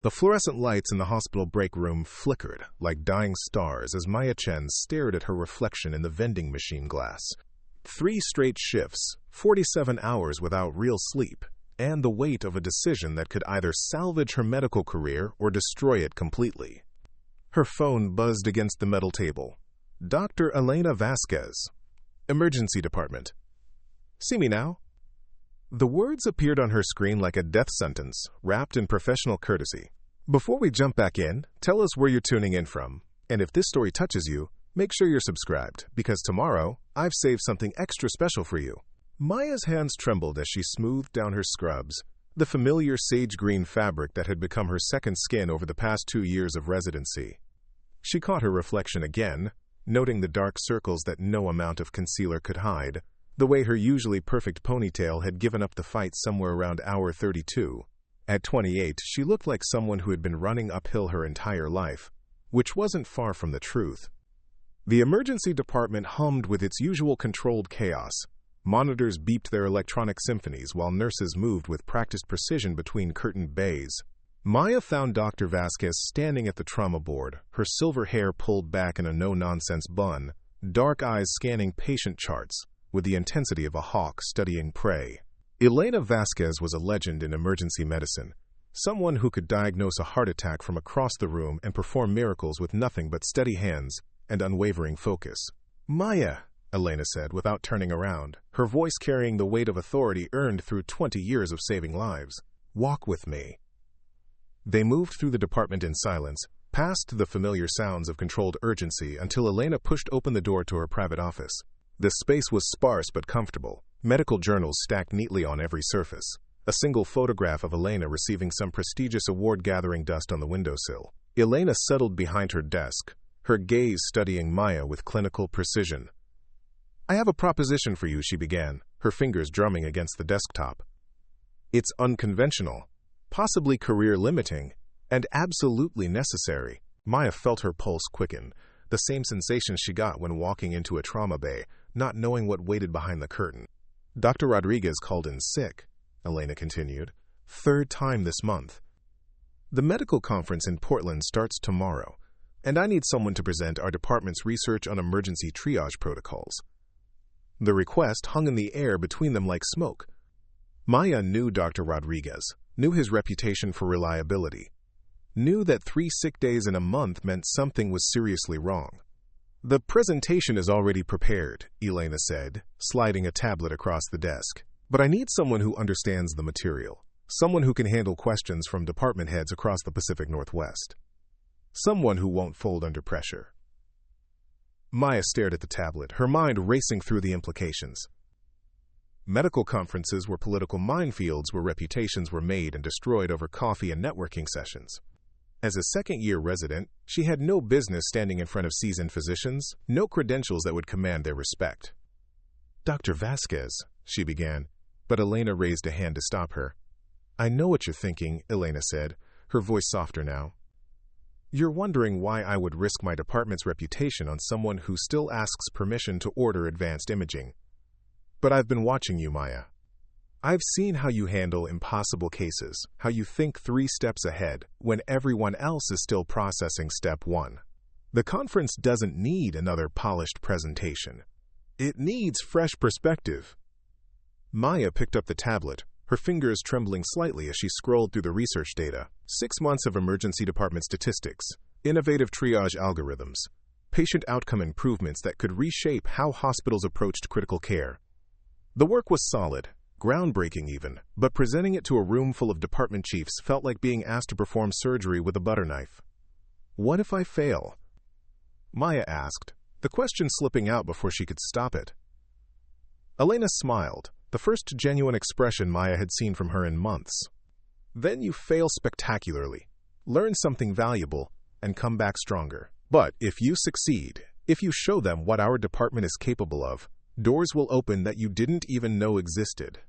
The fluorescent lights in the hospital break room flickered like dying stars as Maya Chen stared at her reflection in the vending machine glass. 3 straight shifts, 47 hours without real sleep, and the weight of a decision that could either salvage her medical career or destroy it completely. Her phone buzzed against the metal table. Dr. Elena Vasquez. Emergency department. See me now? The words appeared on her screen like a death sentence, wrapped in professional courtesy. Before we jump back in, tell us where you're tuning in from. And if this story touches you, make sure you're subscribed, because tomorrow, I've saved something extra special for you. Maya's hands trembled as she smoothed down her scrubs, the familiar sage green fabric that had become her second skin over the past 2 years of residency. She caught her reflection again, noting the dark circles that no amount of concealer could hide, the way her usually perfect ponytail had given up the fight somewhere around hour 32. At 28, she looked like someone who had been running uphill her entire life, which wasn't far from the truth. The emergency department hummed with its usual controlled chaos. Monitors beeped their electronic symphonies while nurses moved with practiced precision between curtained bays. Maya found Dr. Vasquez standing at the trauma board, her silver hair pulled back in a no-nonsense bun, dark eyes scanning patient charts, with the intensity of a hawk studying prey. Elena Vasquez was a legend in emergency medicine, someone who could diagnose a heart attack from across the room and perform miracles with nothing but steady hands and unwavering focus. Maya, Elena said without turning around, her voice carrying the weight of authority earned through 20 years of saving lives. Walk with me. They moved through the department in silence, past the familiar sounds of controlled urgency until Elena pushed open the door to her private office. The space was sparse but comfortable, medical journals stacked neatly on every surface, a single photograph of Elena receiving some prestigious award gathering dust on the windowsill. Elena settled behind her desk, her gaze studying Maya with clinical precision. I have a proposition for you, she began, her fingers drumming against the desktop. It's unconventional, possibly career-limiting, and absolutely necessary. Maya felt her pulse quicken, the same sensation she got when walking into a trauma bay, not knowing what waited behind the curtain. Dr. Rodriguez called in sick, Elena continued, 3rd time this month. The medical conference in Portland starts tomorrow, and I need someone to present our department's research on emergency triage protocols. The request hung in the air between them like smoke. Maya knew Dr. Rodriguez, knew his reputation for reliability, knew that 3 sick days in a month meant something was seriously wrong. The presentation is already prepared, Elena said, sliding a tablet across the desk. But I need someone who understands the material, someone who can handle questions from department heads across the Pacific Northwest, someone who won't fold under pressure. Maya stared at the tablet, her mind racing through the implications. Medical conferences were political minefields where reputations were made and destroyed over coffee and networking sessions. As a second-year resident, she had no business standing in front of seasoned physicians, no credentials that would command their respect. Dr. Vasquez, she began, but Elena raised a hand to stop her. I know what you're thinking, Elena said, her voice softer now. You're wondering why I would risk my department's reputation on someone who still asks permission to order advanced imaging. But I've been watching you, Maya. I've seen how you handle impossible cases, how you think 3 steps ahead when everyone else is still processing step 1. The conference doesn't need another polished presentation. It needs fresh perspective. Maya picked up the tablet, her fingers trembling slightly as she scrolled through the research data. 6 months of emergency department statistics, innovative triage algorithms, patient outcome improvements that could reshape how hospitals approached critical care. The work was solid, groundbreaking even, but presenting it to a room full of department chiefs felt like being asked to perform surgery with a butter knife. What if I fail? Maya asked, the question slipping out before she could stop it. Elena smiled, the first genuine expression Maya had seen from her in months. Then you fail spectacularly, learn something valuable, and come back stronger. But if you succeed, if you show them what our department is capable of, doors will open that you didn't even know existed.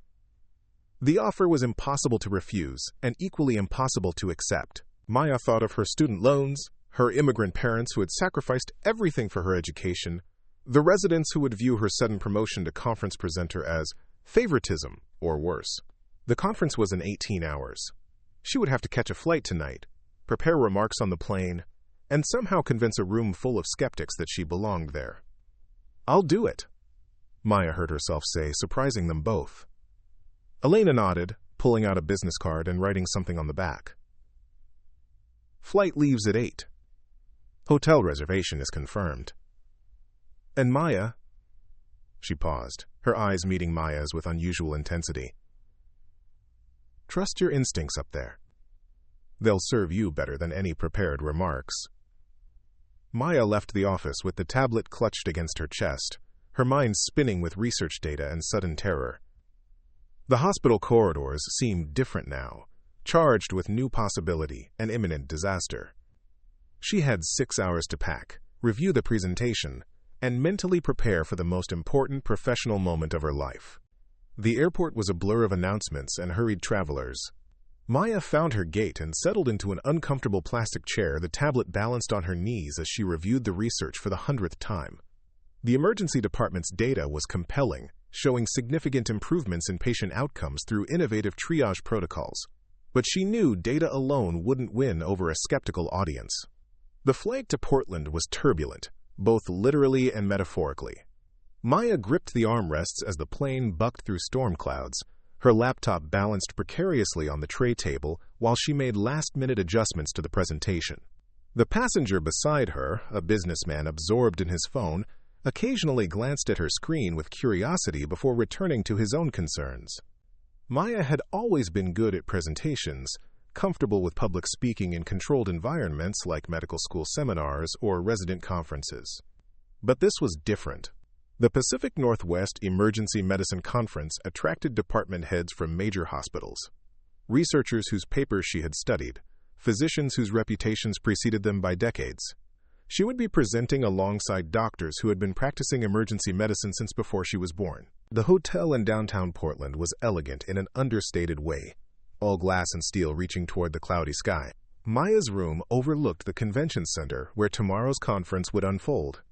The offer was impossible to refuse and equally impossible to accept. Maya thought of her student loans, her immigrant parents who had sacrificed everything for her education, the residents who would view her sudden promotion to conference presenter as favoritism or worse. The conference was in 18 hours. She would have to catch a flight tonight, prepare remarks on the plane, and somehow convince a room full of skeptics that she belonged there. "I'll do it," Maya heard herself say, surprising them both. Elena nodded, pulling out a business card and writing something on the back. "Flight leaves at 8. Hotel reservation is confirmed." "And Maya?" She paused, her eyes meeting Maya's with unusual intensity. "Trust your instincts up there. They'll serve you better than any prepared remarks." Maya left the office with the tablet clutched against her chest, her mind spinning with research data and sudden terror. The hospital corridors seemed different now, charged with new possibility and imminent disaster. She had 6 hours to pack, review the presentation, and mentally prepare for the most important professional moment of her life. The airport was a blur of announcements and hurried travelers. Maya found her gate and settled into an uncomfortable plastic chair, the tablet balanced on her knees as she reviewed the research for the 100th time. The emergency department's data was compelling, showing significant improvements in patient outcomes through innovative triage protocols. But she knew data alone wouldn't win over a skeptical audience. The flight to Portland was turbulent, both literally and metaphorically. Maya gripped the armrests as the plane bucked through storm clouds, her laptop balanced precariously on the tray table while she made last-minute adjustments to the presentation. The passenger beside her, a businessman absorbed in his phone, occasionally glanced at her screen with curiosity before returning to his own concerns. Maya had always been good at presentations, comfortable with public speaking in controlled environments like medical school seminars or resident conferences. But this was different. The Pacific Northwest Emergency Medicine Conference attracted department heads from major hospitals, researchers whose papers she had studied, physicians whose reputations preceded them by decades. She would be presenting alongside doctors who had been practicing emergency medicine since before she was born. The hotel in downtown Portland was elegant in an understated way, all glass and steel reaching toward the cloudy sky. Maya's room overlooked the convention center where tomorrow's conference would unfold.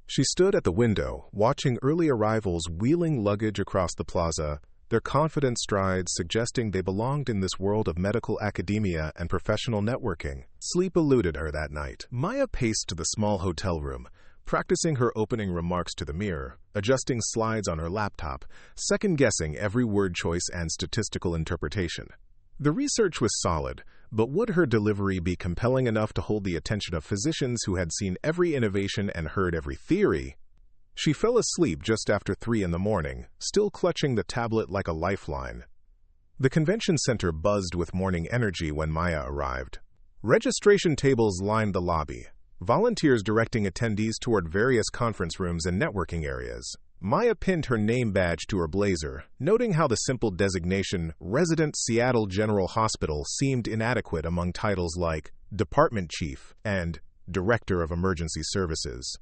She stood at the window, watching early arrivals wheeling luggage across the plaza, their confident strides suggesting they belonged in this world of medical academia and professional networking. Sleep eluded her that night. Maya paced to the small hotel room, practicing her opening remarks to the mirror, adjusting slides on her laptop, second-guessing every word choice and statistical interpretation. The research was solid, but would her delivery be compelling enough to hold the attention of physicians who had seen every innovation and heard every theory? She fell asleep just after 3 a.m, still clutching the tablet like a lifeline. The convention center buzzed with morning energy when Maya arrived. Registration tables lined the lobby, volunteers directing attendees toward various conference rooms and networking areas. Maya pinned her name badge to her blazer, noting how the simple designation Resident Seattle General Hospital seemed inadequate among titles like Department Chief and Director of Emergency Services.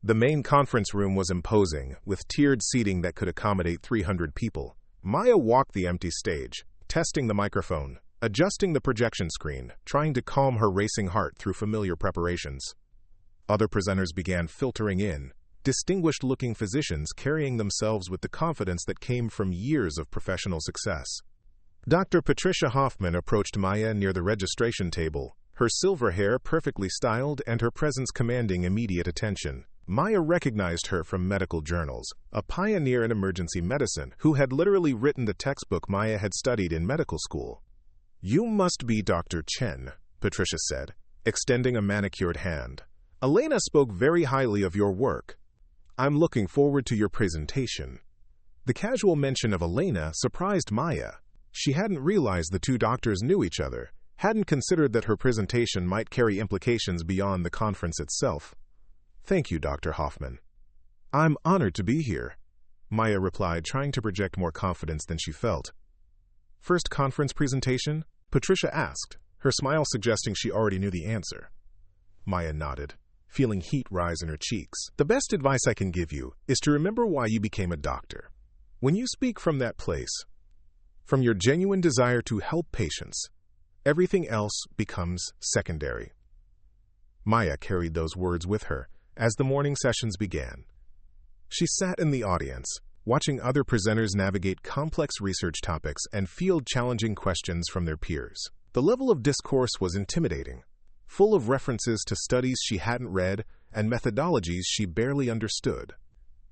The main conference room was imposing, with tiered seating that could accommodate 300 people. Maya walked the empty stage, testing the microphone, adjusting the projection screen, trying to calm her racing heart through familiar preparations. Other presenters began filtering in, distinguished-looking physicians carrying themselves with the confidence that came from years of professional success. Dr. Patricia Hoffman approached Maya near the registration table, her silver hair perfectly styled and her presence commanding immediate attention. Maya recognized her from medical journals, a pioneer in emergency medicine who had literally written the textbook Maya had studied in medical school. "You must be Dr. Chen," Patricia said, extending a manicured hand. "Elena spoke very highly of your work. I'm looking forward to your presentation." The casual mention of Elena surprised Maya. She hadn't realized the two doctors knew each other, hadn't considered that her presentation might carry implications beyond the conference itself. "Thank you, Dr. Hoffman." "I'm honored to be here," Maya replied, trying to project more confidence than she felt. "First conference presentation?" Patricia asked, her smile suggesting she already knew the answer. Maya nodded, feeling heat rise in her cheeks. "The best advice I can give you is to remember why you became a doctor. When you speak from that place, from your genuine desire to help patients, everything else becomes secondary." Maya carried those words with her as the morning sessions began. She sat in the audience, watching other presenters navigate complex research topics and field challenging questions from their peers. The level of discourse was intimidating, full of references to studies she hadn't read and methodologies she barely understood.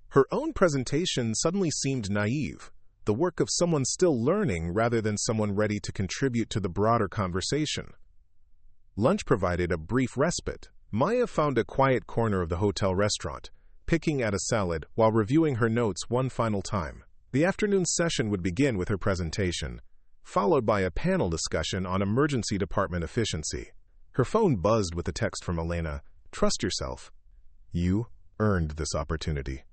Her own presentation suddenly seemed naive, the work of someone still learning rather than someone ready to contribute to the broader conversation. Lunch provided a brief respite. Maya found a quiet corner of the hotel restaurant, picking at a salad while reviewing her notes one final time. The afternoon session would begin with her presentation, followed by a panel discussion on emergency department efficiency. Her phone buzzed with a text from Elena. "Trust yourself. You earned this opportunity."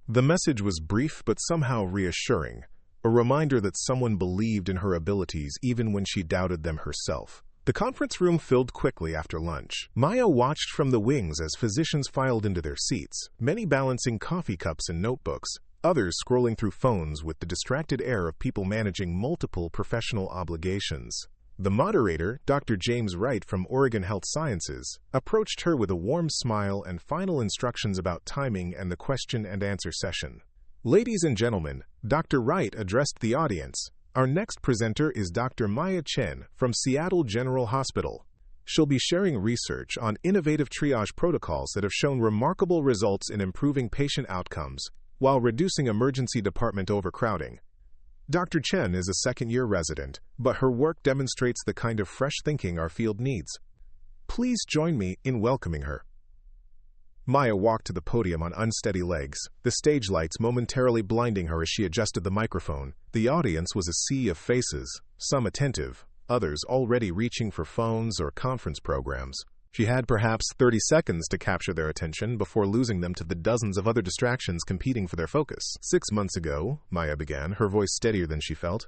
The message was brief but somehow reassuring, a reminder that someone believed in her abilities even when she doubted them herself. The conference room filled quickly after lunch. Maya watched from the wings as physicians filed into their seats, many balancing coffee cups and notebooks, others scrolling through phones with the distracted air of people managing multiple professional obligations. The moderator, Dr. James Wright from Oregon Health Sciences, approached her with a warm smile and final instructions about timing and the question-and-answer session. "Ladies and gentlemen," Dr. Wright addressed the audience, "our next presenter is Dr. Maya Chen from Seattle General Hospital. She'll be sharing research on innovative triage protocols that have shown remarkable results in improving patient outcomes while reducing emergency department overcrowding. Dr. Chen is a second-year resident, but her work demonstrates the kind of fresh thinking our field needs. Please join me in welcoming her." Maya walked to the podium on unsteady legs, the stage lights momentarily blinding her as she adjusted the microphone. The audience was a sea of faces, some attentive, others already reaching for phones or conference programs. She had perhaps 30 seconds to capture their attention before losing them to the dozens of other distractions competing for their focus. "6 months ago," Maya began, her voice steadier than she felt,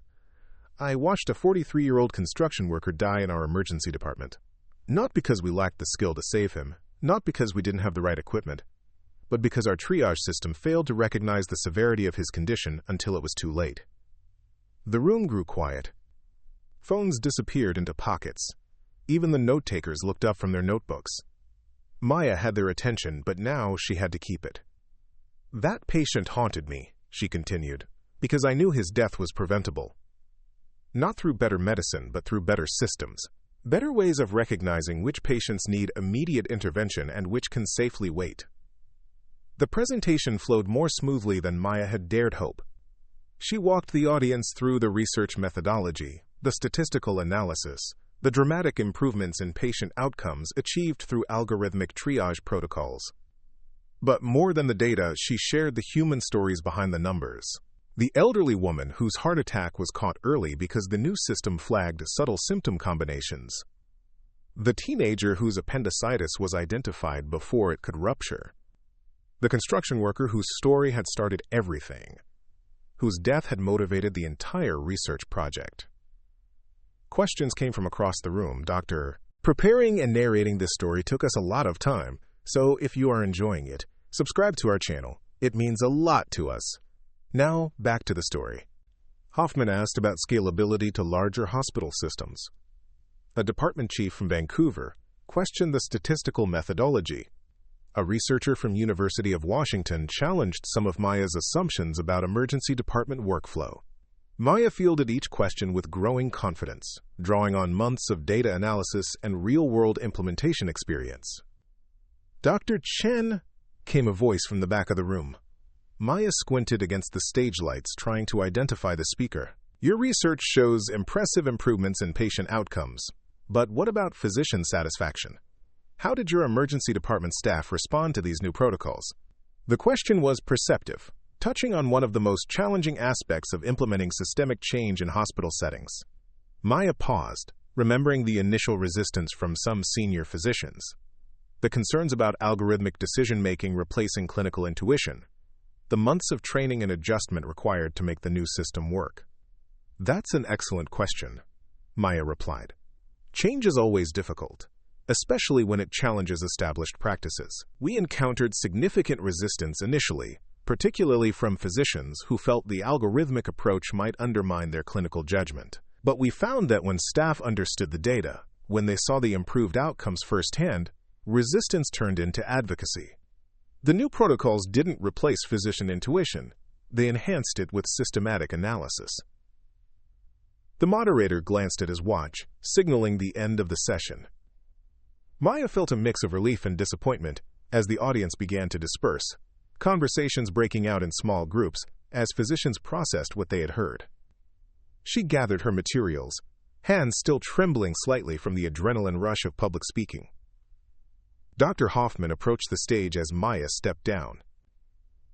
"I watched a 43-year-old construction worker die in our emergency department. Not because we lacked the skill to save him, not because we didn't have the right equipment, but because our triage system failed to recognize the severity of his condition until it was too late." The room grew quiet. Phones disappeared into pockets. Even the note-takers looked up from their notebooks. Maya had their attention, but now she had to keep it. "That patient haunted me," she continued, "because I knew his death was preventable. Not through better medicine, but through better systems. Better ways of recognizing which patients need immediate intervention and which can safely wait." The presentation flowed more smoothly than Maya had dared hope. She walked the audience through the research methodology, the statistical analysis, the dramatic improvements in patient outcomes achieved through algorithmic triage protocols. But more than the data, she shared the human stories behind the numbers. The elderly woman whose heart attack was caught early because the new system flagged subtle symptom combinations. The teenager whose appendicitis was identified before it could rupture. The construction worker whose story had started everything, whose death had motivated the entire research project. Questions came from across the room. "Doctor, preparing and narrating this story took us a lot of time, so if you are enjoying it, subscribe to our channel. It means a lot to us. Now, back to the story." Hoffman asked about scalability to larger hospital systems. A department chief from Vancouver questioned the statistical methodology. A researcher from University of Washington challenged some of Maya's assumptions about emergency department workflow. Maya fielded each question with growing confidence, drawing on months of data analysis and real-world implementation experience. "Dr. Chen," came a voice from the back of the room. Maya squinted against the stage lights, trying to identify the speaker. "Your research shows impressive improvements in patient outcomes. But what about physician satisfaction? How did your emergency department staff respond to these new protocols?" The question was perceptive, touching on one of the most challenging aspects of implementing systemic change in hospital settings. Maya paused, remembering the initial resistance from some senior physicians. The concerns about algorithmic decision-making replacing clinical intuition. The months of training and adjustment required to make the new system work. "That's an excellent question," Maya replied. "Change is always difficult, especially when it challenges established practices. We encountered significant resistance initially, particularly from physicians who felt the algorithmic approach might undermine their clinical judgment. But we found that when staff understood the data, when they saw the improved outcomes firsthand, resistance turned into advocacy. The new protocols didn't replace physician intuition, they enhanced it with systematic analysis." The moderator glanced at his watch, signaling the end of the session. Maya felt a mix of relief and disappointment as the audience began to disperse, conversations breaking out in small groups as physicians processed what they had heard. She gathered her materials, hands still trembling slightly from the adrenaline rush of public speaking. Dr. Hoffman approached the stage as Maya stepped down.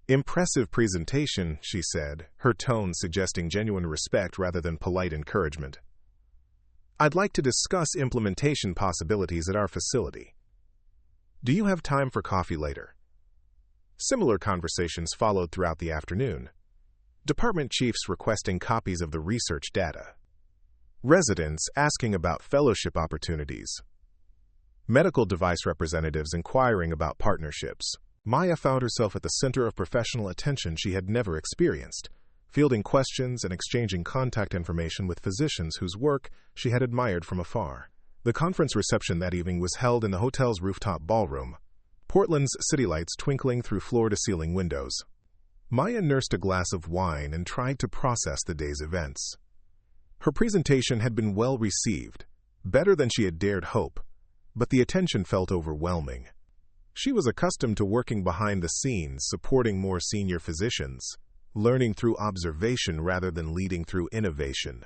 "Impressive presentation," she said, her tone suggesting genuine respect rather than polite encouragement. "I'd like to discuss implementation possibilities at our facility. Do you have time for coffee later?" Similar conversations followed throughout the afternoon. Department chiefs requesting copies of the research data. Residents asking about fellowship opportunities. Medical device representatives inquiring about partnerships. Maya found herself at the center of professional attention she had never experienced, fielding questions and exchanging contact information with physicians whose work she had admired from afar. The conference reception that evening was held in the hotel's rooftop ballroom, Portland's city lights twinkling through floor-to-ceiling windows. Maya nursed a glass of wine and tried to process the day's events. Her presentation had been well received, better than she had dared hope, but the attention felt overwhelming. She was accustomed to working behind the scenes, supporting more senior physicians, learning through observation rather than leading through innovation.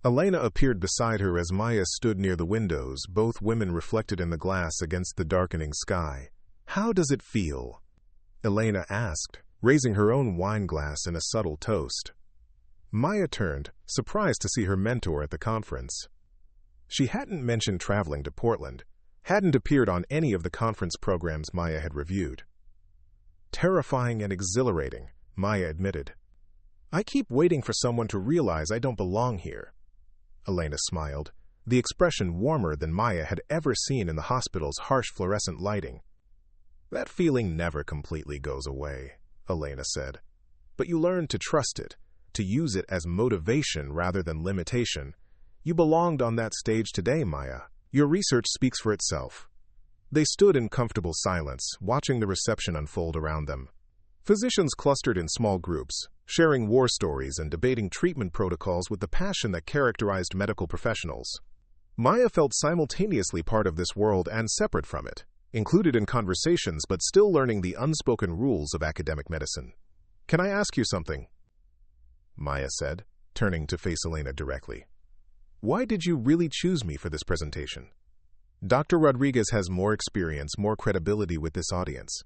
Elena appeared beside her as Maya stood near the windows, both women reflected in the glass against the darkening sky. "How does it feel?" Elena asked, raising her own wine glass in a subtle toast. Maya turned, surprised to see her mentor at the conference. She hadn't mentioned traveling to Portland, hadn't appeared on any of the conference programs Maya had reviewed. "Terrifying and exhilarating," Maya admitted. "I keep waiting for someone to realize I don't belong here." Elena smiled, the expression warmer than Maya had ever seen in the hospital's harsh fluorescent lighting. "That feeling never completely goes away," Elena said. "But you learn to trust it, to use it as motivation rather than limitation. You belonged on that stage today, Maya. Your research speaks for itself." They stood in comfortable silence, watching the reception unfold around them. Physicians clustered in small groups, sharing war stories and debating treatment protocols with the passion that characterized medical professionals. Maya felt simultaneously part of this world and separate from it, included in conversations but still learning the unspoken rules of academic medicine. "Can I ask you something?" Maya said, turning to face Elena directly. "Why did you really choose me for this presentation?" "Dr. Rodriguez has more experience, more credibility with this audience.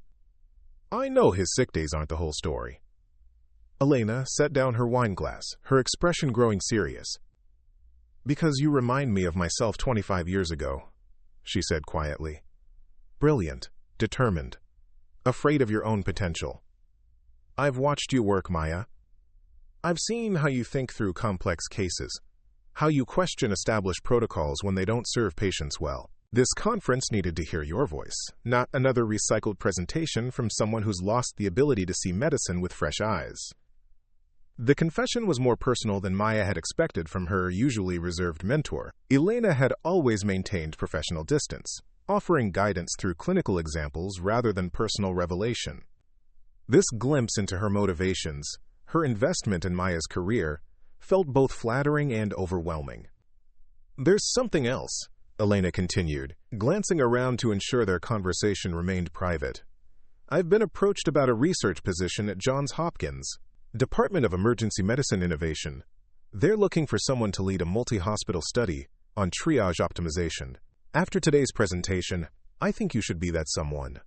I know his sick days aren't the whole story." Elena set down her wine glass, her expression growing serious. "Because you remind me of myself 25 years ago," she said quietly. "Brilliant, determined, afraid of your own potential. I've watched you work, Maya. I've seen how you think through complex cases, how you question established protocols when they don't serve patients well. This conference needed to hear your voice, not another recycled presentation from someone who's lost the ability to see medicine with fresh eyes." The confession was more personal than Maya had expected from her usually reserved mentor. Elena had always maintained professional distance, offering guidance through clinical examples rather than personal revelation. This glimpse into her motivations, her investment in Maya's career, felt both flattering and overwhelming. "There's something else," Elena continued, glancing around to ensure their conversation remained private. "I've been approached about a research position at Johns Hopkins, Department of Emergency Medicine Innovation. They're looking for someone to lead a multi-hospital study on triage optimization. After today's presentation, I think you should be that someone."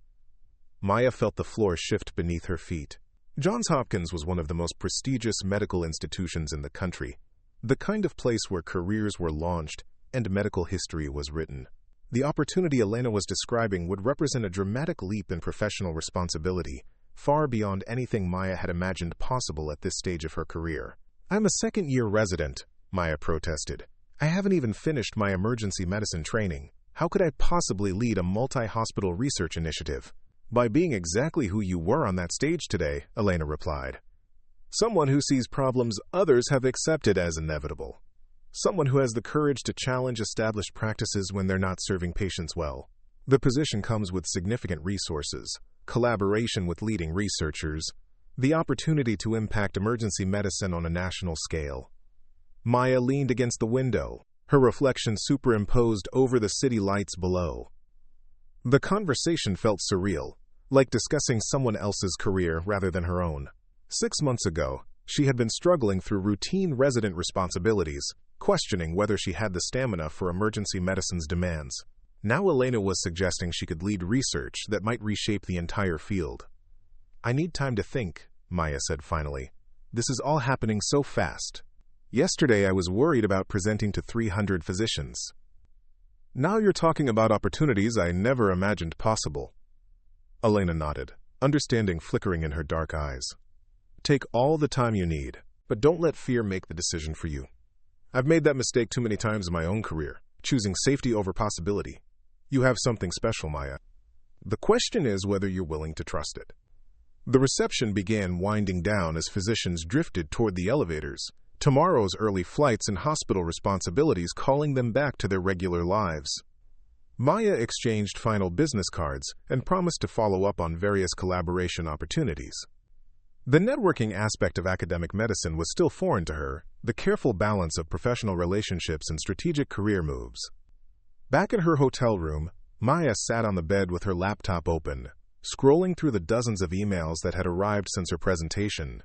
Maya felt the floor shift beneath her feet. Johns Hopkins was one of the most prestigious medical institutions in the country, the kind of place where careers were launched and medical history was written. The opportunity Elena was describing would represent a dramatic leap in professional responsibility, far beyond anything Maya had imagined possible at this stage of her career. "I'm a second-year resident," Maya protested. "I haven't even finished my emergency medicine training. How could I possibly lead a multi-hospital research initiative?" "By being exactly who you were on that stage today," Elena replied. "Someone who sees problems others have accepted as inevitable. Someone who has the courage to challenge established practices when they're not serving patients well. The position comes with significant resources, collaboration with leading researchers, the opportunity to impact emergency medicine on a national scale." Maya leaned against the window, her reflection superimposed over the city lights below. The conversation felt surreal, like discussing someone else's career rather than her own. 6 months ago, she had been struggling through routine resident responsibilities, questioning whether she had the stamina for emergency medicine's demands. Now Elena was suggesting she could lead research that might reshape the entire field. "I need time to think," Maya said finally. "This is all happening so fast. Yesterday I was worried about presenting to 300 physicians. Now you're talking about opportunities I never imagined possible." Elena nodded, understanding flickering in her dark eyes. "Take all the time you need, but don't let fear make the decision for you. I've made that mistake too many times in my own career, choosing safety over possibility. You have something special, Maya. The question is whether you're willing to trust it." The reception began winding down as physicians drifted toward the elevators, tomorrow's early flights and hospital responsibilities calling them back to their regular lives. Maya exchanged final business cards and promised to follow up on various collaboration opportunities. The networking aspect of academic medicine was still foreign to her, the careful balance of professional relationships and strategic career moves. Back in her hotel room, Maya sat on the bed with her laptop open, scrolling through the dozens of emails that had arrived since her presentation.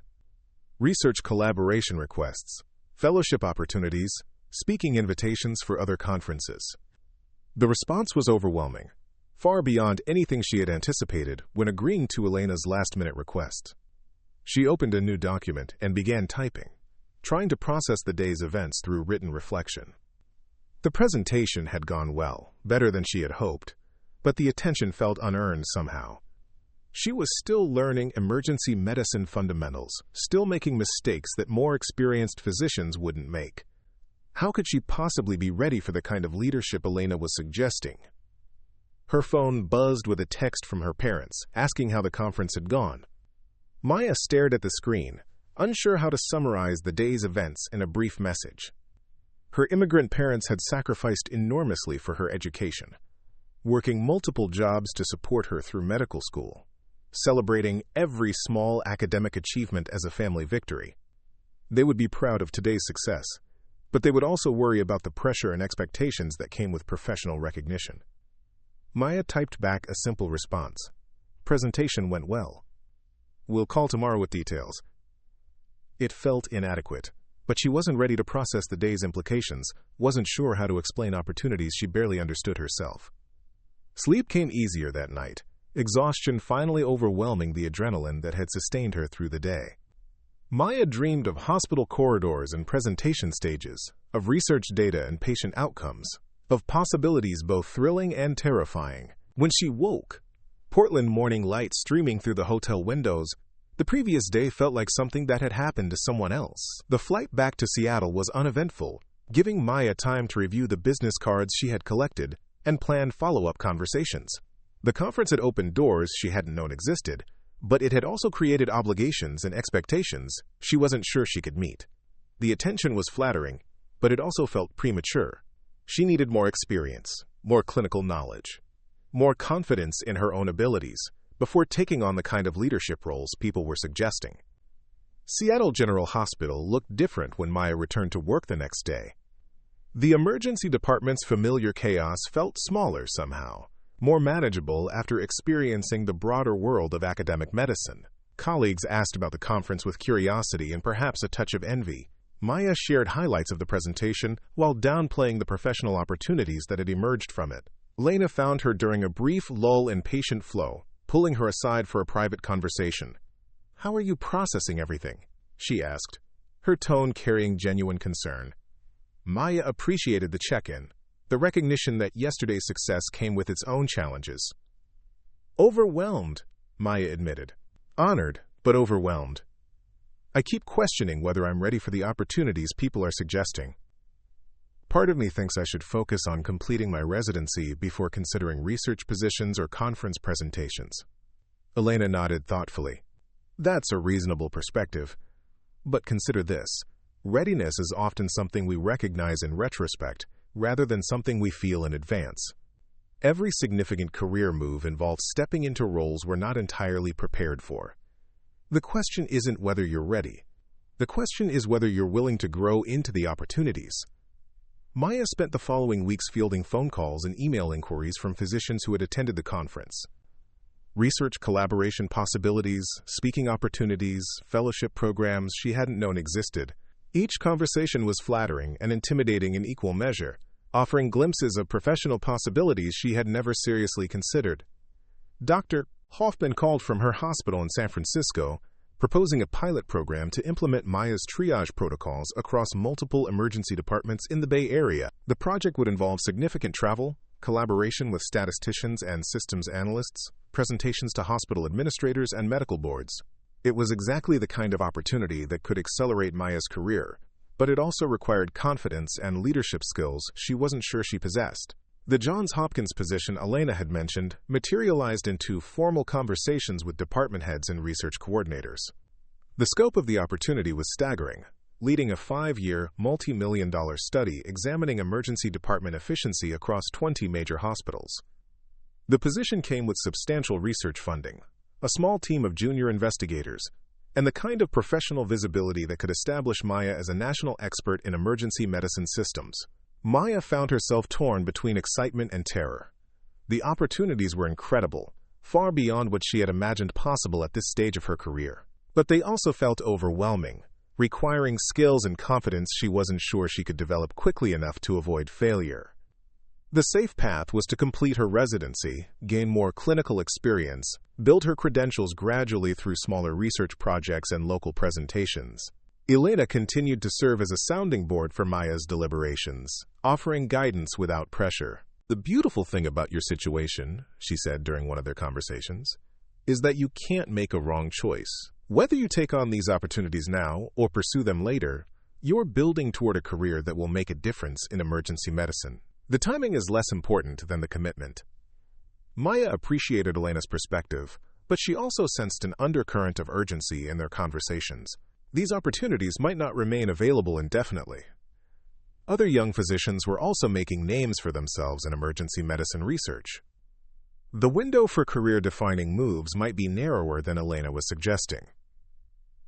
Research collaboration requests, fellowship opportunities, speaking invitations for other conferences. The response was overwhelming, far beyond anything she had anticipated when agreeing to Elena's last-minute request. She opened a new document and began typing, trying to process the day's events through written reflection. The presentation had gone well, better than she had hoped, but the attention felt unearned somehow. She was still learning emergency medicine fundamentals, still making mistakes that more experienced physicians wouldn't make. How could she possibly be ready for the kind of leadership Elena was suggesting? Her phone buzzed with a text from her parents, asking how the conference had gone. Maya stared at the screen, unsure how to summarize the day's events in a brief message. Her immigrant parents had sacrificed enormously for her education, working multiple jobs to support her through medical school, celebrating every small academic achievement as a family victory. They would be proud of today's success, but they would also worry about the pressure and expectations that came with professional recognition. Maya typed back a simple response. "Presentation went well. We'll call tomorrow with details." It felt inadequate, but she wasn't ready to process the day's implications, wasn't sure how to explain opportunities she barely understood herself. Sleep came easier that night, exhaustion finally overwhelming the adrenaline that had sustained her through the day. Maya dreamed of hospital corridors and presentation stages, of research data and patient outcomes, of possibilities both thrilling and terrifying. When she woke, Portland morning light streaming through the hotel windows, the previous day felt like something that had happened to someone else. The flight back to Seattle was uneventful, giving Maya time to review the business cards she had collected and plan follow-up conversations. The conference had opened doors she hadn't known existed, but it had also created obligations and expectations she wasn't sure she could meet. The attention was flattering, but it also felt premature. She needed more experience, more clinical knowledge, more confidence in her own abilities before taking on the kind of leadership roles people were suggesting. Seattle General Hospital looked different when Maya returned to work the next day. The emergency department's familiar chaos felt smaller somehow, more manageable after experiencing the broader world of academic medicine. Colleagues asked about the conference with curiosity and perhaps a touch of envy. Maya shared highlights of the presentation while downplaying the professional opportunities that had emerged from it. Elena found her during a brief lull in patient flow, pulling her aside for a private conversation. "How are you processing everything?" she asked, her tone carrying genuine concern. Maya appreciated the check-in, the recognition that yesterday's success came with its own challenges. "Overwhelmed," Maya admitted. "Honored, but overwhelmed. I keep questioning whether I'm ready for the opportunities people are suggesting. Part of me thinks I should focus on completing my residency before considering research positions or conference presentations." Elena nodded thoughtfully. "That's a reasonable perspective. But consider this. Readiness is often something we recognize in retrospect, rather than something we feel in advance. Every significant career move involves stepping into roles we're not entirely prepared for. The question isn't whether you're ready. The question is whether you're willing to grow into the opportunities. Maya spent the following weeks fielding phone calls and email inquiries from physicians who had attended the conference. Research collaboration possibilities, speaking opportunities, fellowship programs she hadn't known existed. Each conversation was flattering and intimidating in equal measure, offering glimpses of professional possibilities she had never seriously considered. Dr. Hoffman called from her hospital in San Francisco, proposing a pilot program to implement Maya's triage protocols across multiple emergency departments in the Bay Area. The project would involve significant travel, collaboration with statisticians and systems analysts, presentations to hospital administrators and medical boards. It was exactly the kind of opportunity that could accelerate Maya's career, but it also required confidence and leadership skills she wasn't sure she possessed. The Johns Hopkins position Elena had mentioned materialized into formal conversations with department heads and research coordinators. The scope of the opportunity was staggering, leading a 5-year, multi-million-dollar study examining emergency department efficiency across 20 major hospitals. The position came with substantial research funding, a small team of junior investigators, and the kind of professional visibility that could establish Maya as a national expert in emergency medicine systems. Maya found herself torn between excitement and terror. The opportunities were incredible, far beyond what she had imagined possible at this stage of her career. But they also felt overwhelming, requiring skills and confidence she wasn't sure she could develop quickly enough to avoid failure. The safe path was to complete her residency, gain more clinical experience, build her credentials gradually through smaller research projects and local presentations. Elena continued to serve as a sounding board for Maya's deliberations, offering guidance without pressure. "The beautiful thing about your situation," she said during one of their conversations, "is that you can't make a wrong choice. Whether you take on these opportunities now or pursue them later, you're building toward a career that will make a difference in emergency medicine. The timing is less important than the commitment." Maya appreciated Elena's perspective, but she also sensed an undercurrent of urgency in their conversations. These opportunities might not remain available indefinitely. Other young physicians were also making names for themselves in emergency medicine research. The window for career-defining moves might be narrower than Elena was suggesting.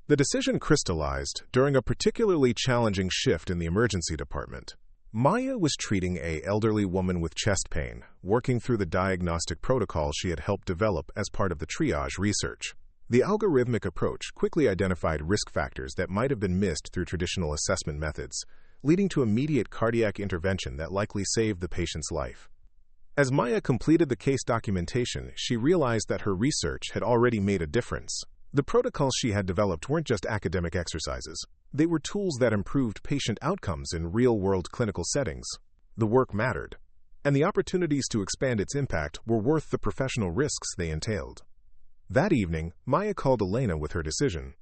The decision crystallized during a particularly challenging shift in the emergency department. Maya was treating an elderly woman with chest pain, working through the diagnostic protocol she had helped develop as part of the triage research. The algorithmic approach quickly identified risk factors that might have been missed through traditional assessment methods, leading to immediate cardiac intervention that likely saved the patient's life. As Maya completed the case documentation, she realized that her research had already made a difference. The protocols she had developed weren't just academic exercises. They were tools that improved patient outcomes in real-world clinical settings. The work mattered, and the opportunities to expand its impact were worth the professional risks they entailed. That evening, Maya called Elena with her decision.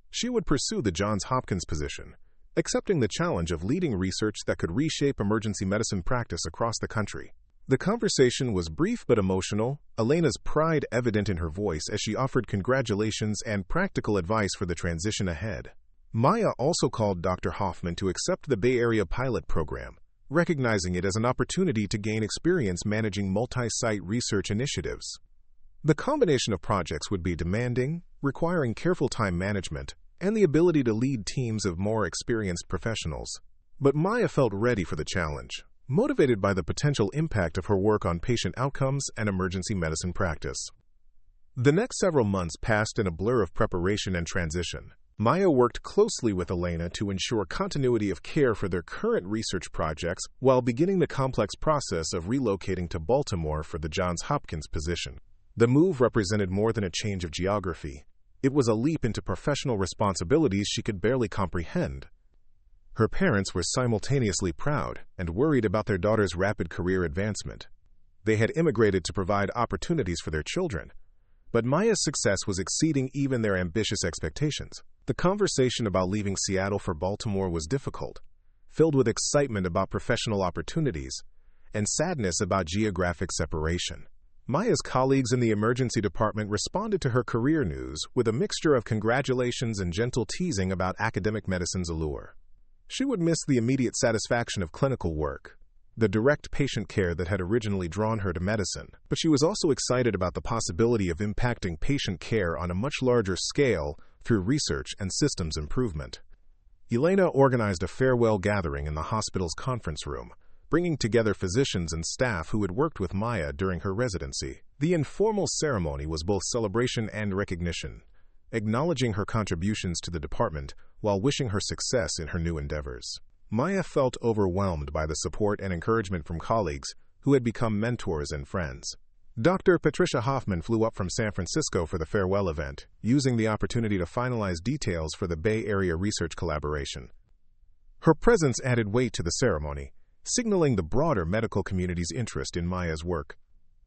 She would pursue the Johns Hopkins position, accepting the challenge of leading research that could reshape emergency medicine practice across the country. The conversation was brief but emotional, Elena's pride evident in her voice as she offered congratulations and practical advice for the transition ahead. Maya also called Dr. Hoffman to accept the Bay Area pilot program, recognizing it as an opportunity to gain experience managing multi-site research initiatives. The combination of projects would be demanding, requiring careful time management, and the ability to lead teams of more experienced professionals. But Maya felt ready for the challenge, motivated by the potential impact of her work on patient outcomes and emergency medicine practice. The next several months passed in a blur of preparation and transition. Maya worked closely with Elena to ensure continuity of care for their current research projects while beginning the complex process of relocating to Baltimore for the Johns Hopkins position. The move represented more than a change of geography. It was a leap into professional responsibilities she could barely comprehend. Her parents were simultaneously proud and worried about their daughter's rapid career advancement. They had immigrated to provide opportunities for their children, but Maya's success was exceeding even their ambitious expectations. The conversation about leaving Seattle for Baltimore was difficult, filled with excitement about professional opportunities and sadness about geographic separation. Maya's colleagues in the emergency department responded to her career news with a mixture of congratulations and gentle teasing about academic medicine's allure. She would miss the immediate satisfaction of clinical work, the direct patient care that had originally drawn her to medicine, but she was also excited about the possibility of impacting patient care on a much larger scale through research and systems improvement. Elena organized a farewell gathering in the hospital's conference room, bringing together physicians and staff who had worked with Maya during her residency. The informal ceremony was both celebration and recognition, acknowledging her contributions to the department while wishing her success in her new endeavors. Maya felt overwhelmed by the support and encouragement from colleagues who had become mentors and friends. Dr. Patricia Hoffman flew up from San Francisco for the farewell event, using the opportunity to finalize details for the Bay Area research collaboration. Her presence added weight to the ceremony, signaling the broader medical community's interest in Maya's work.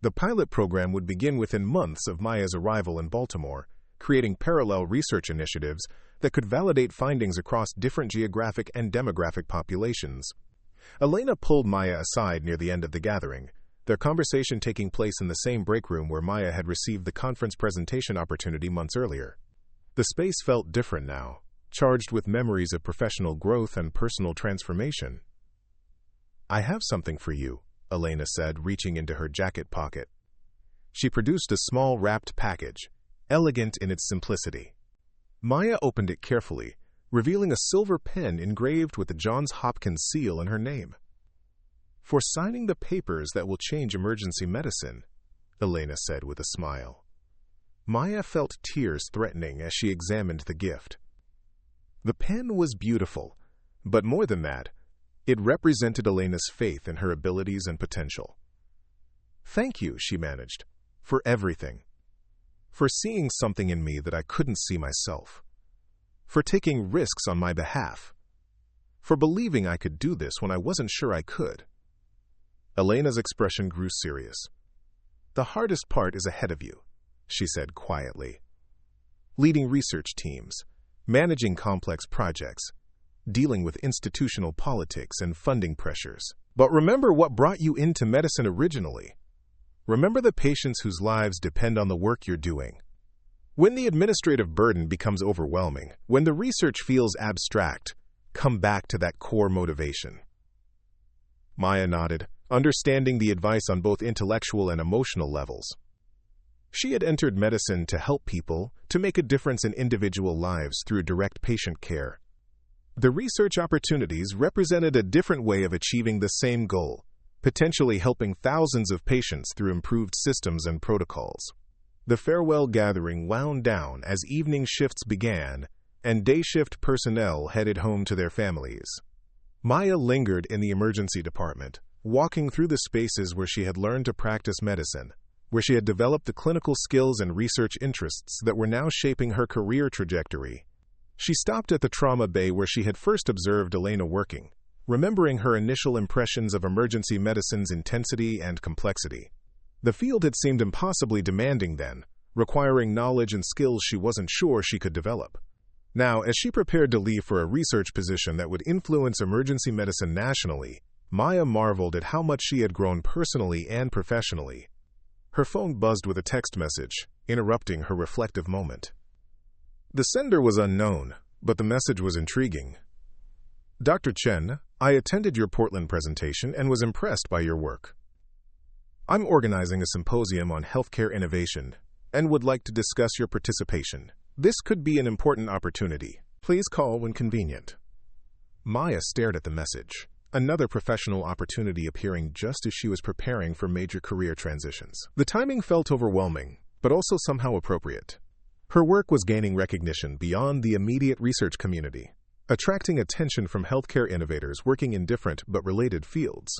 The pilot program would begin within months of Maya's arrival in Baltimore, creating parallel research initiatives that could validate findings across different geographic and demographic populations. Elena pulled Maya aside near the end of the gathering, their conversation taking place in the same break room where Maya had received the conference presentation opportunity months earlier. The space felt different now, charged with memories of professional growth and personal transformation. "I have something for you," Elena said, reaching into her jacket pocket. She produced a small wrapped package, elegant in its simplicity. Maya opened it carefully, revealing a silver pen engraved with the Johns Hopkins seal and her name. "For signing the papers that will change emergency medicine," Elena said with a smile. Maya felt tears threatening as she examined the gift. The pen was beautiful, but more than that, it represented Elena's faith in her abilities and potential. "Thank you," she managed, "for everything. For seeing something in me that I couldn't see myself. For taking risks on my behalf. For believing I could do this when I wasn't sure I could." Elena's expression grew serious. "The hardest part is ahead of you," she said quietly. "Leading research teams, managing complex projects, dealing with institutional politics and funding pressures. But remember what brought you into medicine originally. Remember the patients whose lives depend on the work you're doing. When the administrative burden becomes overwhelming, when the research feels abstract, come back to that core motivation." Maya nodded, understanding the advice on both intellectual and emotional levels. She had entered medicine to help people, to make a difference in individual lives through direct patient care. The research opportunities represented a different way of achieving the same goal, potentially helping thousands of patients through improved systems and protocols. The farewell gathering wound down as evening shifts began, and day shift personnel headed home to their families. Maya lingered in the emergency department, walking through the spaces where she had learned to practice medicine, where she had developed the clinical skills and research interests that were now shaping her career trajectory. She stopped at the trauma bay where she had first observed Elena working, remembering her initial impressions of emergency medicine's intensity and complexity. The field had seemed impossibly demanding then, requiring knowledge and skills she wasn't sure she could develop. Now, as she prepared to leave for a research position that would influence emergency medicine nationally, Maya marveled at how much she had grown personally and professionally. Her phone buzzed with a text message, interrupting her reflective moment. The sender was unknown, but the message was intriguing. "Dr. Chen, I attended your Portland presentation and was impressed by your work. I'm organizing a symposium on healthcare innovation and would like to discuss your participation. This could be an important opportunity. Please call when convenient." Maya stared at the message, another professional opportunity appearing just as she was preparing for major career transitions. The timing felt overwhelming, but also somehow appropriate. Her work was gaining recognition beyond the immediate research community, attracting attention from healthcare innovators working in different but related fields.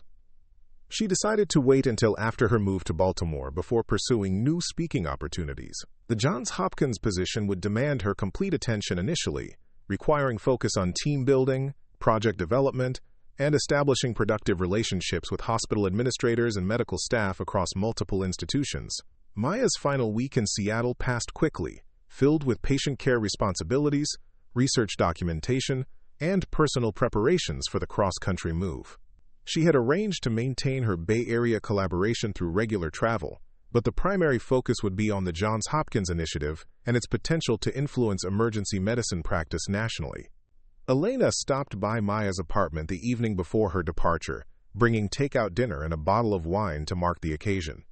She decided to wait until after her move to Baltimore before pursuing new speaking opportunities. The Johns Hopkins position would demand her complete attention initially, requiring focus on team building, project development, and establishing productive relationships with hospital administrators and medical staff across multiple institutions. Maya's final week in Seattle passed quickly, filled with patient care responsibilities, research documentation, and personal preparations for the cross-country move. She had arranged to maintain her Bay Area collaboration through regular travel, but the primary focus would be on the Johns Hopkins initiative and its potential to influence emergency medicine practice nationally. Elena stopped by Maya's apartment the evening before her departure, bringing takeout dinner and a bottle of wine to mark the occasion.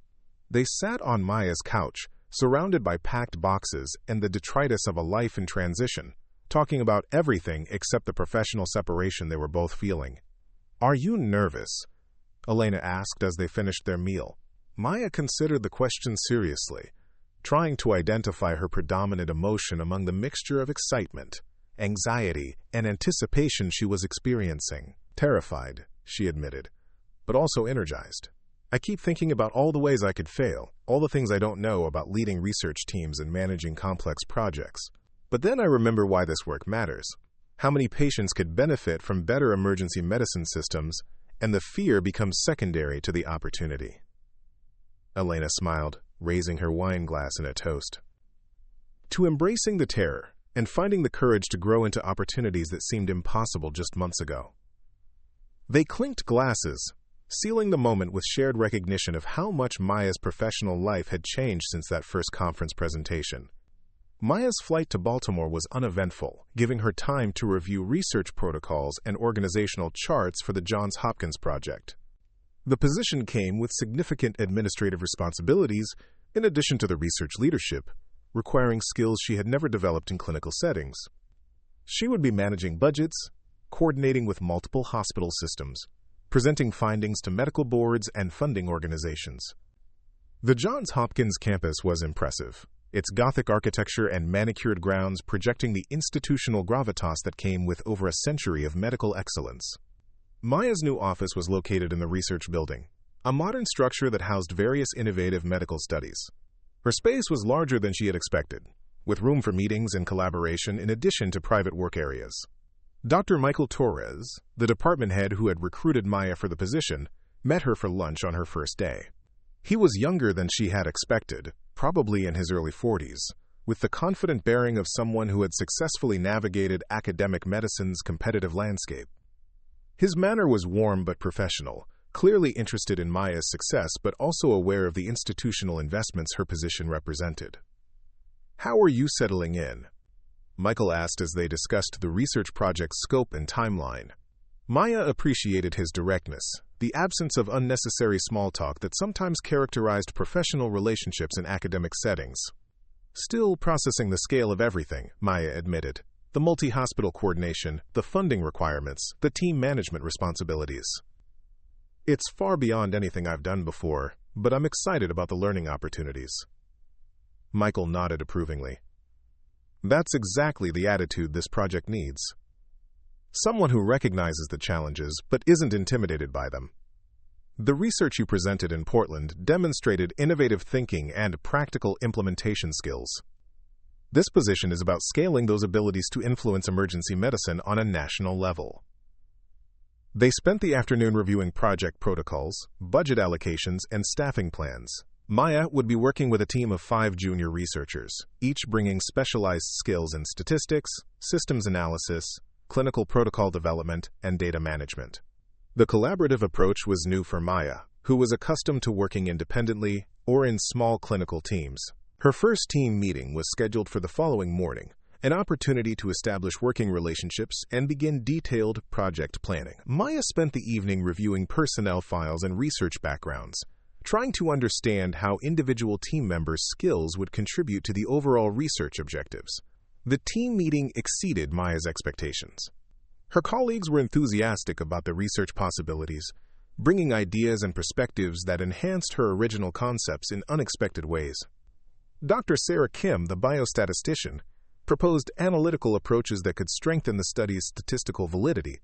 They sat on Maya's couch, surrounded by packed boxes and the detritus of a life in transition, talking about everything except the professional separation they were both feeling. "Are you nervous?" Elena asked as they finished their meal. Maya considered the question seriously, trying to identify her predominant emotion among the mixture of excitement, anxiety, and anticipation she was experiencing. "Terrified," she admitted, "but also energized. I keep thinking about all the ways I could fail, all the things I don't know about leading research teams and managing complex projects. But then I remember why this work matters, how many patients could benefit from better emergency medicine systems, and the fear becomes secondary to the opportunity." Elena smiled, raising her wine glass in a toast. To embracing the terror and finding the courage to grow into opportunities that seemed impossible just months ago. They clinked glasses, sealing the moment with shared recognition of how much Maya's professional life had changed since that first conference presentation. Maya's flight to Baltimore was uneventful, giving her time to review research protocols and organizational charts for the Johns Hopkins project. The position came with significant administrative responsibilities, in addition to the research leadership, requiring skills she had never developed in clinical settings. She would be managing budgets, coordinating with multiple hospital systems, presenting findings to medical boards and funding organizations. The Johns Hopkins campus was impressive, its Gothic architecture and manicured grounds projecting the institutional gravitas that came with over a century of medical excellence. Maya's new office was located in the research building, a modern structure that housed various innovative medical studies. Her space was larger than she had expected, with room for meetings and collaboration in addition to private work areas. Dr. Michael Torres, the department head who had recruited Maya for the position, met her for lunch on her first day. He was younger than she had expected, probably in his early 40s, with the confident bearing of someone who had successfully navigated academic medicine's competitive landscape. His manner was warm but professional, clearly interested in Maya's success but also aware of the institutional investments her position represented. "How are you settling in?" Michael asked as they discussed the research project's scope and timeline. Maya appreciated his directness, the absence of unnecessary small talk that sometimes characterized professional relationships in academic settings. "Still processing the scale of everything," Maya admitted. "The multi-hospital coordination, the funding requirements, the team management responsibilities. It's far beyond anything I've done before, but I'm excited about the learning opportunities." Michael nodded approvingly. "That's exactly the attitude this project needs. Someone who recognizes the challenges but isn't intimidated by them. The research you presented in Portland demonstrated innovative thinking and practical implementation skills. This position is about scaling those abilities to influence emergency medicine on a national level." They spent the afternoon reviewing project protocols, budget allocations, and staffing plans. Maya would be working with a team of 5 junior researchers, each bringing specialized skills in statistics, systems analysis, clinical protocol development, and data management. The collaborative approach was new for Maya, who was accustomed to working independently or in small clinical teams. Her first team meeting was scheduled for the following morning, an opportunity to establish working relationships and begin detailed project planning. Maya spent the evening reviewing personnel files and research backgrounds, trying to understand how individual team members' skills would contribute to the overall research objectives. The team meeting exceeded Maya's expectations. Her colleagues were enthusiastic about the research possibilities, bringing ideas and perspectives that enhanced her original concepts in unexpected ways. Dr. Sarah Kim, the biostatistician, proposed analytical approaches that could strengthen the study's statistical validity.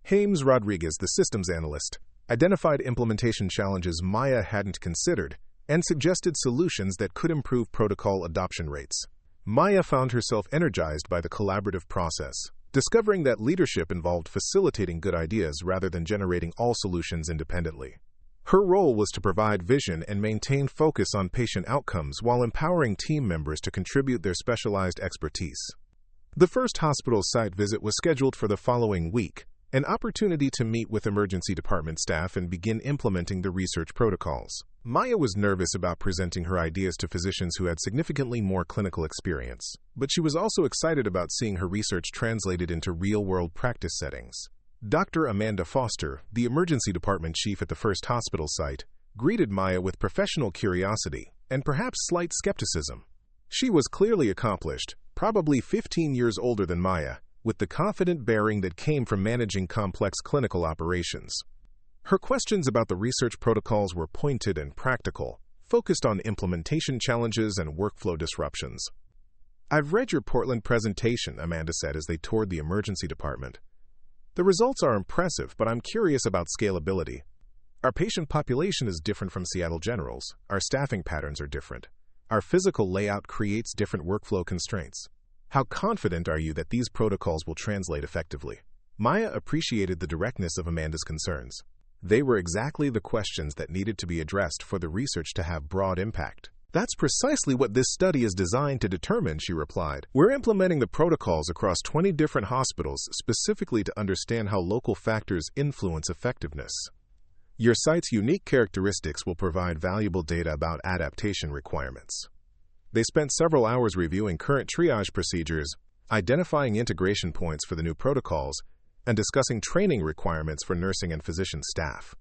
James Rodriguez, the systems analyst, identified implementation challenges Maya hadn't considered and suggested solutions that could improve protocol adoption rates. Maya found herself energized by the collaborative process, discovering that leadership involved facilitating good ideas rather than generating all solutions independently. Her role was to provide vision and maintain focus on patient outcomes while empowering team members to contribute their specialized expertise. The first hospital site visit was scheduled for the following week, an opportunity to meet with emergency department staff and begin implementing the research protocols. Maya was nervous about presenting her ideas to physicians who had significantly more clinical experience, but she was also excited about seeing her research translated into real-world practice settings. Dr. Amanda Foster, the emergency department chief at the first hospital site, greeted Maya with professional curiosity, and perhaps slight skepticism. She was clearly accomplished, probably 15 years older than Maya, with the confident bearing that came from managing complex clinical operations. Her questions about the research protocols were pointed and practical, focused on implementation challenges and workflow disruptions. "I've read your Portland presentation," Amanda said as they toured the emergency department. "The results are impressive, but I'm curious about scalability. Our patient population is different from Seattle General's. Our staffing patterns are different. Our physical layout creates different workflow constraints. How confident are you that these protocols will translate effectively?" Maya appreciated the directness of Amanda's concerns. They were exactly the questions that needed to be addressed for the research to have broad impact. "That's precisely what this study is designed to determine," she replied. "We're implementing the protocols across 20 different hospitals specifically to understand how local factors influence effectiveness. Your site's unique characteristics will provide valuable data about adaptation requirements." They spent several hours reviewing current triage procedures, identifying integration points for the new protocols, and discussing training requirements for nursing and physician staff.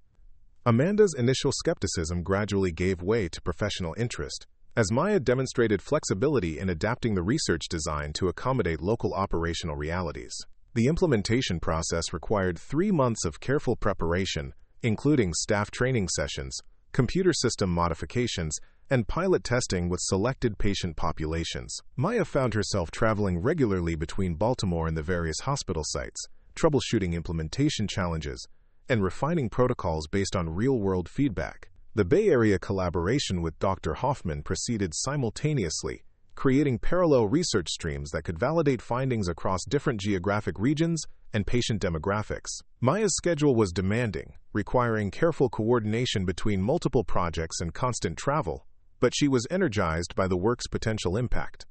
Amanda's initial skepticism gradually gave way to professional interest, as Maya demonstrated flexibility in adapting the research design to accommodate local operational realities. The implementation process required 3 months of careful preparation, including staff training sessions, computer system modifications, and pilot testing with selected patient populations. Maya found herself traveling regularly between Baltimore and the various hospital sites, troubleshooting implementation challenges, and refining protocols based on real-world feedback. The Bay Area collaboration with Dr. Hoffman proceeded simultaneously, creating parallel research streams that could validate findings across different geographic regions and patient demographics. Maya's schedule was demanding, requiring careful coordination between multiple projects and constant travel, but she was energized by the work's potential impact.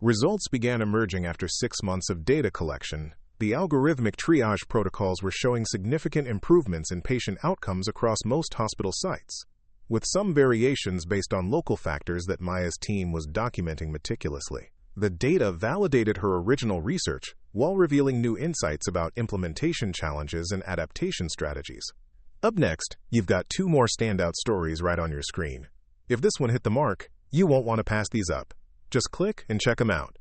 Results began emerging after 6 months of data collection. The algorithmic triage protocols were showing significant improvements in patient outcomes across most hospital sites, with some variations based on local factors that Maya's team was documenting meticulously. The data validated her original research while revealing new insights about implementation challenges and adaptation strategies. Up next, you've got 2 more standout stories right on your screen. If this one hit the mark, you won't want to pass these up. Just click and check them out.